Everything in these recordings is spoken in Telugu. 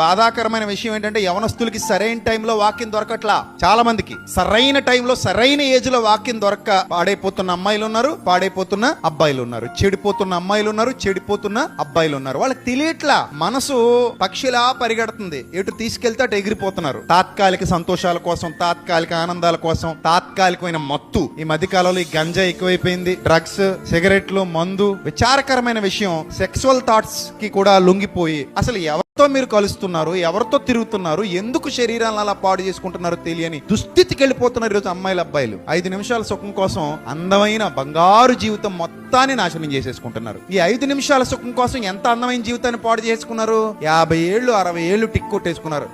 బాధాకరమైన విషయం ఏంటంటే యవనస్తులకి సరైన టైంలో వాక్యం దొరకట్లా. చాలా మందికి సరైన టైంలో సరైన ఏజ్ లో వాక్యం దొరక్క పాడైపోతున్న అమ్మాయిలు ఉన్నారు, పాడైపోతున్న అబ్బాయిలు ఉన్నారు, చెడిపోతున్న అమ్మాయిలు ఉన్నారు, చెడిపోతున్న అబ్బాయిలు ఉన్నారు. వాళ్ళకి తెలియట్లా. మనసు పక్షిలా పరిగెడుతుంది, ఎటు తీసుకెళ్తే అటు ఎగిరిపోతున్నారు. తాత్కాలిక సంతోషాల కోసం, తాత్కాలిక ఆనందాల కోసం, తాత్కాలికమైన మత్తు. ఈ మధ్య కాలంలో ఈ గంజా ఎక్కువైపోయింది, డ్రగ్స్, సిగరెట్లు, మందు. విచారకరమైన విషయం, సెక్సువల్ థాట్స్ కి కూడా లొంగిపోయి అసలు ఎవరితో మీరు కలుస్తున్నారు, ఎవరితో తిరుగుతున్నారు, ఎందుకు శరీరాలను అలా పాడు చేసుకుంటున్నారో తెలియని దుస్థితికి వెళ్ళిపోతున్నారు ఈరోజు అమ్మాయిలు, అబ్బాయిలు. 5 నిమిషాల సుఖం కోసం అందమైన బంగారు జీవితం మొత్తాన్ని నాశనం చేసేసుకుంటున్నారు. ఈ 5 నిమిషాల సుఖం కోసం ఎంత అందమైన జీవితాన్ని పాడు చేసుకున్నారు. 50 ఏళ్ళు 60 ఏళ్ళు టిక్ కొట్టేసుకున్నారు.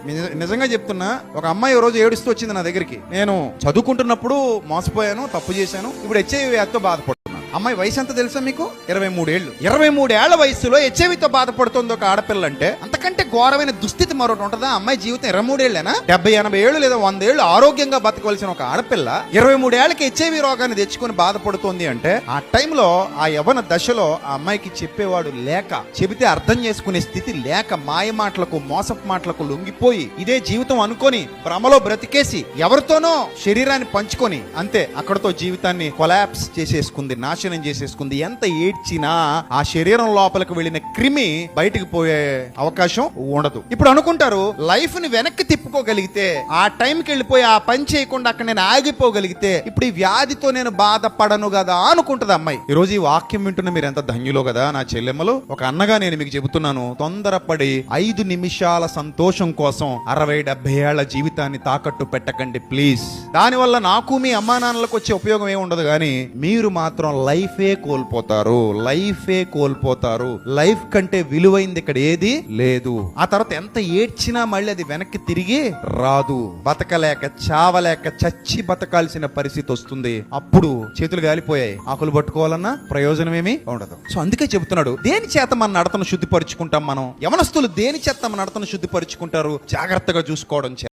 నిజంగా చెప్తున్నా, ఒక అమ్మాయి రోజు ఏడుస్తూ వచ్చింది నా దగ్గరికి. నేను చదువుకుంటున్నప్పుడు మోసపోయాను, తప్పు చేశాను, ఇప్పుడు హెచ్ఐవి వ్యాధితో బాధపడుతున్నాను. అమ్మాయి వయసు ఎంత తెలుసా మీకు? 23 ఏళ్ళు. 23 ఏళ్ల వయసులో హెచ్ఐవితో బాధపడుతుంది ఒక ఆడపిల్ల అంటే అంతకంటే ఘోరమైన దుస్థితి మరొకటి ఉంటుందా? అమ్మాయి జీవితం 23 ఏళ్ళేనా? 70-80 ఏళ్ళు లేదా 100 ఏళ్ళు ఆరోగ్యంగా బతకవలసిన ఒక ఆడపిల్ల 23 ఏళ్ళకి హెచ్ఐవి రోగాన్ని తెచ్చుకొని బాధపడుతోంది అంటే ఆ టైంలో, ఆ యవ్వన దశలో ఆ అమ్మాయికి చెప్పేవాడు లేక, చెబితే అర్థం చేసుకునే స్థితి లేక, మాయ మాటలకు, మోసపు మాటలకు లొంగిపోయి ఇదే జీవితం అనుకొని భ్రమలో బ్రతికేసి ఎవరితోనో శరీరాన్ని పంచుకొని అంతే అక్కడతో జీవితాన్ని కొలాప్స్ చేసేసుకుంది, నాశనం చేసేసుకుంది. ఎంత ఏడ్చినా ఆ శరీరం లోపలికి వెళ్ళిన క్రిమి బయటికి పోయే అవకాశం ఉండదు. ఇప్పుడు అనుకుంటారు, లైఫ్ ని వెనక్కి తిప్పుకోగలిగితే, ఆ టైంకి వెళ్ళిపోయి ఆ పని చేయకుండా అక్కడ నేను ఆగిపోగలిగితే ఇప్పుడు ఈ వ్యాధితో నేను బాధపడను కదా అనుకుంటది అమ్మాయి. ఈ రోజు ఈ వాక్యం వింటున్న మీరు ఎంత ధన్యులో కదా నా చెల్లెమ్మలు. ఒక అన్నగా నేను మీకు చెబుతున్నాను, తొందరపడి 5 నిమిషాల సంతోషం కోసం 60-70 ఏళ్ల జీవితాన్ని తాకట్టు పెట్టకండి ప్లీజ్. దానివల్ల నాకు మీ అమ్మా నాన్నలకు వచ్చే ఉపయోగం ఏమి ఉండదు, కానీ మీరు మాత్రం లైఫే కోల్పోతారు, లైఫే కోల్పోతారు. లైఫ్ కంటే విలువైంది ఇక్కడ ఏది లేదు. ఆ తర్వాత ఎంత ఏడ్చినా మళ్ళీ అది వెనక్కి తిరిగి రాదు. బతకలేక, చావలేక, చచ్చి బతకాల్సిన పరిస్థితి వస్తుంది. అప్పుడు చేతులు గాలిపోయాయి, ఆకులు పట్టుకోవాలన్నా ప్రయోజనం ఏమీ ఉండదు. సో అందుకే చెబుతున్నాడు, దేని చేత మన నడతను శుద్ధిపరుచుకుంటాం మనం? యవనస్తులు దేని చేత మన నడతను శుద్ధిపరుచుకుంటారు? జాగ్రత్తగా చూసుకోవడం.